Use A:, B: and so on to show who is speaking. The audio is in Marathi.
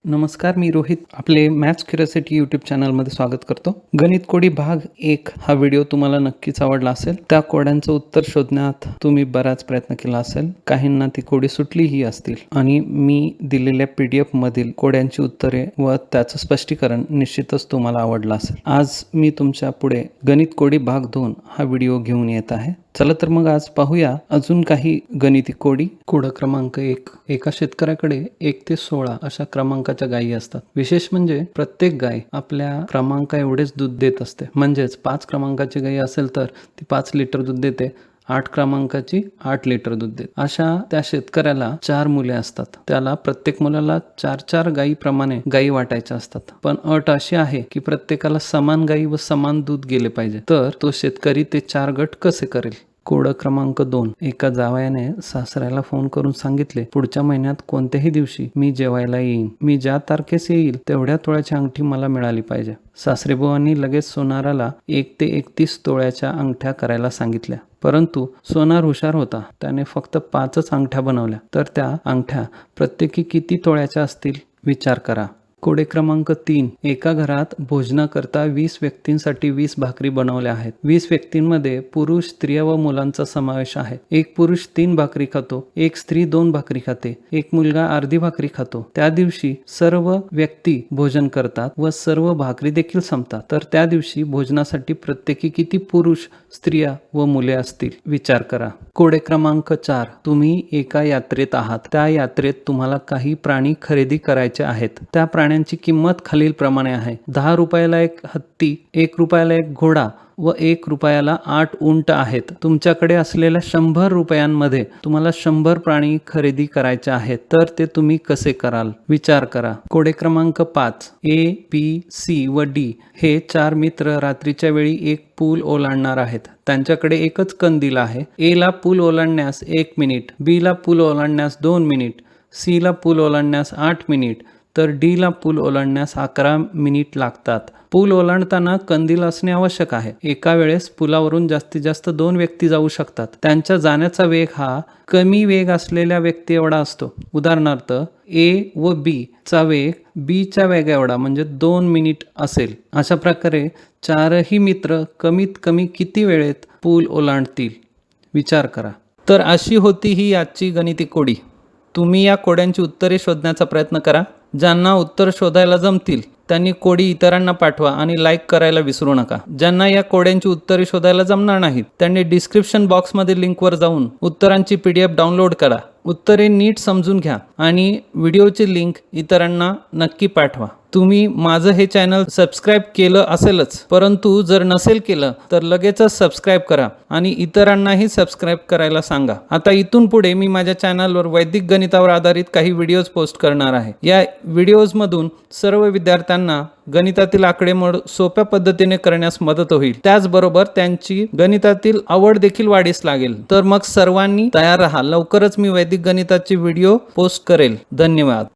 A: नमस्कार, मी रोहित आपले मॅथ्स क्युरिओसिटी यूट्यूब चॅनलमध्ये स्वागत करतो. गणित कोडी भाग 1 हा व्हिडिओ तुम्हाला नक्कीच आवडला असेल. त्या कोड्यांचं उत्तर शोधण्यात तुम्ही बराच प्रयत्न केला असेल. काहींना ती कोडी सुटलीही असतील आणि मी दिलेल्या PDF मधील कोड्यांची उत्तरे व त्याचं स्पष्टीकरण निश्चितच तुम्हाला आवडलं असेल. आज मी तुमच्या पुढे गणित कोडी भाग 2 हा व्हिडिओ घेऊन येत आहे. चला तर मग आज पाहूया अजून काही गणिती कोडी. कोड क्रमांक 1. एका शेतकऱ्याकडे 1 ते 16 अशा क्रमांकाच्या गायी असतात. विशेष म्हणजे प्रत्येक गाय आपल्या क्रमांका एवढेच दूध देत असते. म्हणजेच 5 क्रमांकाची गाय असेल तर ती 5 लिटर दूध देते. 8 क्रमांकाची 8 लिटर दूध देते. अशा त्या शेतकऱ्याला 4 मुले असतात. त्याला प्रत्येक मुलाला 4-4 गायीप्रमाणे गायी वाटायच्या असतात. पण अट अशी आहे की प्रत्येकाला समान गायी व समान दूध गेले पाहिजे. तर तो शेतकरी ते 4 गट कसे करेल? कोड क्रमांक 2. एका जावयाने सासऱ्याला फोन करून सांगितले, पुढच्या महिन्यात कोणत्याही दिवशी मी जेवायला येईन. मी ज्या तारखेस येईल तेवढ्या तोळ्याची अंगठी मला मिळाली पाहिजे. सासरेबुवांनी लगेच सोनाराला 1 ते 31 तोळ्याच्या अंगठ्या करायला सांगितल्या. परंतु सोनार हुशार होता. त्याने फक्त 5च अंगठ्या बनवल्या. तर त्या अंगठ्या प्रत्येकी किती तोळ्याच्या असतील? विचार करा. कोडे क्रमांक 3. एका घरात भोजनाकरता 20 व्यक्तींसाठी 20 भाकरी बनवल्या आहेत. 20 व्यक्तींमध्ये पुरुष, स्त्रिया व मुलांचा समावेश आहे. एक पुरुष 3 भाकरी खातो, एक स्त्री 2 भाकरी खाते, एक मुलगा अर्धी भाकरी खातो. त्या दिवशी सर्व व्यक्ती भोजन करतात व सर्व भाकरी देखील संपतात. तर त्या दिवशी भोजनासाठी प्रत्येकी किती पुरुष, स्त्रिया व मुले असतील? विचार करा. कोडे क्रमांक 4. तुम्ही एका यात्रेत आहात. त्या यात्रेत तुम्हाला काही प्राणी खरेदी करायचे आहेत. त्या प्राण्यांची किंमत खालील प्रमाणे आहे. 10 रुपयाला एक हत्ती, 1 रुपयाला एक घोडा व 1 रुपयाला 8 उंट आहेत. तुमच्याकडे असलेल्या 100 रुपयांमध्ये तुम्हाला 100 प्राणी खरेदी करायचे आहेत. तर ते तुम्ही कसे कराल? विचार करा. कोडे क्रमांक 5. A, B, C व D हे 4 मित्र रात्रीच्या वेळी एक पूल ओलांडणार आहेत. त्यांच्याकडे एकच कंदील आहे. A ला पूल ओलांडण्यास 1 मिनिट, B ला पूल ओलांडण्यास 2 मिनिट, C ला पूल ओलांडण्यास 8 मिनिट, तर D ला पूल ओलांडण्यास 11 मिनिट लागतात. पूल ओलांडताना कंदील असणे आवश्यक आहे. एका वेळेस पुलावरून जास्तीत जास्त 2 व्यक्ती जाऊ शकतात. त्यांच्या जाण्याचा वेग हा कमी वेग असलेल्या व्यक्ती एवढा असतो. उदाहरणार्थ A व B चा वेग B च्या वेग एवढा म्हणजे 2 मिनिट असेल. अशा प्रकारे 4ही मित्र कमीत कमी किती वेळेत पूल ओलांडतील? विचार करा. तर अशी होती ही आजची गणिती कोडी. तुम्ही या कोड्यांची उत्तरे शोधण्याचा प्रयत्न करा. ज्यांना उत्तर शोधायला जमतील त्यांनी कोडी इतरांना पाठवा आणि लाईक करायला विसरू नका. ज्यांना या कोड्यांची उत्तरे शोधायला जमणार नाहीत त्यांनी डिस्क्रिप्शन बॉक्समधील लिंकवर जाऊन उत्तरांची PDF डाउनलोड करा. उत्तरे नीट समजून घ्या आणि व्हिडिओची लिंक इतरांना नक्की पाठवा. तुम्ही माझं हे चॅनल सबस्क्राईब केलं असेलच, परंतु जर नसेल केलं तर लगेचच सबस्क्राईब करा आणि इतरांनाही सबस्क्राईब करायला सांगा. आता इथून पुढे मी माझ्या चॅनलवर वैदिक गणितावर आधारित काही व्हिडिओज पोस्ट करणार आहे. या व्हिडिओजमधून सर्व विद्यार्थ्यांना गणितातील आकडेमोड सोप्या पद्धतीने करण्यास मदत होईल. त्याचबरोबर त्यांची गणितातील आवड देखील वाढीस लागेल. तर मग सर्वांनी तयार राहा. लवकरच मी वैदिक गणिताचे व्हिडिओ पोस्ट करेल. धन्यवाद.